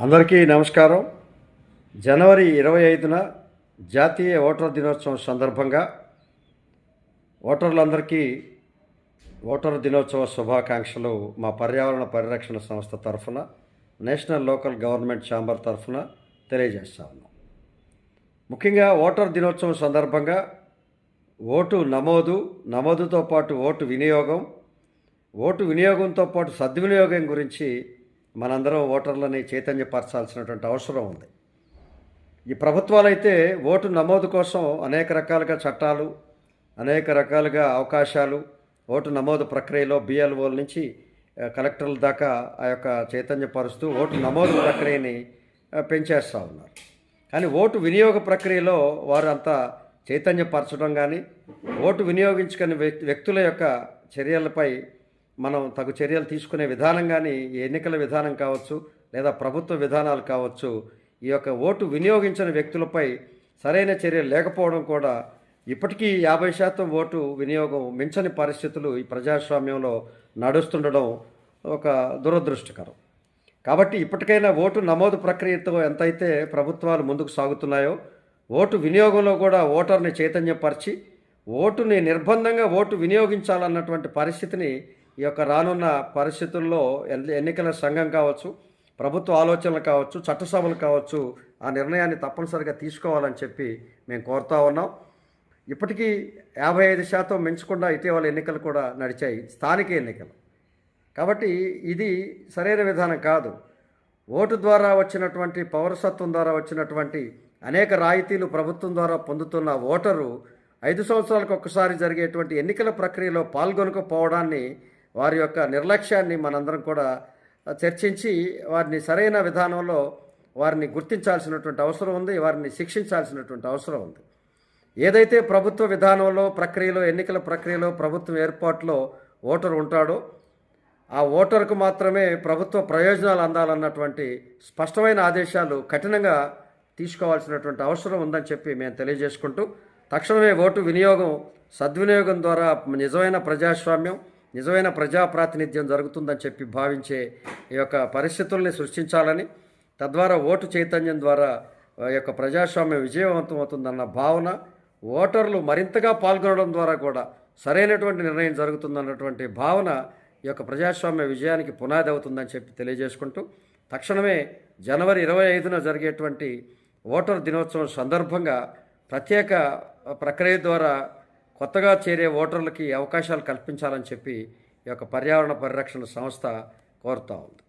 అందరికీ నమస్కారం. జనవరి 25న జాతీయ ఓటర్ దినోత్సవం సందర్భంగా ఓటర్లందరికీ ఓటర్ దినోత్సవ శుభాకాంక్షలు మా పర్యావరణ పరిరక్షణ సంస్థ తరఫున, నేషనల్ లోకల్ గవర్నమెంట్ ఛాంబర్ తరఫున తెలియజేస్తా ఉన్నాం. ముఖ్యంగా ఓటర్ దినోత్సవం సందర్భంగా ఓటు నమోదుతో పాటు ఓటు వినియోగంతో పాటు సద్వినియోగం గురించి మనందరం ఓటర్లని చైతన్యపరచాల్సినటువంటి అవసరం ఉంది. ఈ ప్రభుత్వాలైతే ఓటు నమోదు కోసం అనేక రకాలుగా చట్టాలు, అనేక రకాలుగా అవకాశాలు, ఓటు నమోదు ప్రక్రియలో బిఎల్ఓల నుంచి కలెక్టర్ల దాకా ఆ యొక్క చైతన్యపరుస్తూ ఓటు నమోదు ప్రక్రియని పెంచేస్తూ ఉన్నారు. కానీ ఓటు వినియోగ ప్రక్రియలో వారు అంతా చైతన్యపరచడం కానీ, ఓటు వినియోగించుకునే వ్యక్తుల యొక్క చర్యలపై మనం తగు చర్యలు తీసుకునే విధానం కానీ, ఎన్నికల విధానం కావచ్చు లేదా ప్రభుత్వ విధానాలు కావచ్చు, ఈ యొక్క ఓటు వినియోగించిన వ్యక్తులపై సరైన చర్యలు లేకపోవడం కూడా ఇప్పటికీ 50% ఓటు వినియోగం మించని పరిస్థితులు ఈ ప్రజాస్వామ్యంలో నడుస్తుండడం ఒక దురదృష్టకరం. కాబట్టి ఇప్పటికైనా ఓటు నమోదు ప్రక్రియతో ఎంతైతే ప్రభుత్వాలు ముందుకు సాగుతున్నాయో, ఓటు వినియోగంలో కూడా ఓటర్ని చైతన్యపరిచి ఓటుని నిర్బంధంగా ఓటు వినియోగించాలన్నటువంటి పరిస్థితిని ఈ యొక్క రానున్న పరిస్థితుల్లో ఎన్నికల సంఘం కావచ్చు, ప్రభుత్వ ఆలోచనలు కావచ్చు, చట్టసభలు కావచ్చు, ఆ నిర్ణయాన్ని తప్పనిసరిగా తీసుకోవాలని చెప్పి మేము కోరుతా ఉన్నాం. ఇప్పటికీ 55% మించకుండా ఇటీవల ఎన్నికలు కూడా నడిచాయి, స్థానిక ఎన్నికలు. కాబట్టి ఇది సరైన విధానం కాదు. ఓటు ద్వారా వచ్చినటువంటి, పౌరసత్వం ద్వారా వచ్చినటువంటి అనేక రాయితీలు ప్రభుత్వం ద్వారా పొందుతున్న ఓటరు 5 సంవత్సరాలకు ఒక్కసారి జరిగేటువంటి ఎన్నికల ప్రక్రియలో పాల్గొనకపోవడాన్ని, వారి యొక్క నిర్లక్ష్యాన్ని మనందరం కూడా చర్చించి వారిని సరైన విధానంలో వారిని గుర్తించాల్సినటువంటి అవసరం ఉంది, వారిని శిక్షించాల్సినటువంటి అవసరం ఉంది. ఏదైతే ప్రభుత్వ విధానంలో, ప్రక్రియలో, ఎన్నికల ప్రక్రియలో, ప్రభుత్వం ఏర్పాటులో ఓటరు ఉంటాడో ఆ ఓటరుకు మాత్రమే ప్రభుత్వ ప్రయోజనాలు అందాలన్నటువంటి స్పష్టమైన ఆదేశాలు కఠినంగా తీసుకోవాల్సినటువంటి అవసరం ఉందని చెప్పి మేము తెలియజేసుకుంటూ, తక్షణమే ఓటు వినియోగం, సద్వినియోగం ద్వారా నిజమైన ప్రజాస్వామ్యం, నిజమైన ప్రజాప్రాతినిధ్యం జరుగుతుందని చెప్పి భావించే ఈ యొక్క పరిస్థితుల్ని సృష్టించాలని, తద్వారా ఓటు చైతన్యం ద్వారా ఈ యొక్క ప్రజాస్వామ్యం విజయవంతం అవుతుందన్న భావన, ఓటర్లు మరింతగా పాల్గొనడం ద్వారా కూడా సరైనటువంటి నిర్ణయం జరుగుతుందన్నటువంటి భావన ఈ యొక్క ప్రజాస్వామ్య విజయానికి పునాది అవుతుందని చెప్పి తెలియజేసుకుంటూ, తక్షణమే జనవరి 25న జరిగేటువంటి ఓటర్ దినోత్సవం సందర్భంగా ప్రత్యేక ప్రక్రియ ద్వారా కొత్తగా చేరే ఓటర్లకి అవకాశాలు కల్పించాలని చెప్పి ఈ యొక్క పర్యావరణ పరిరక్షణ సంస్థ కోరుతూ ఉంది.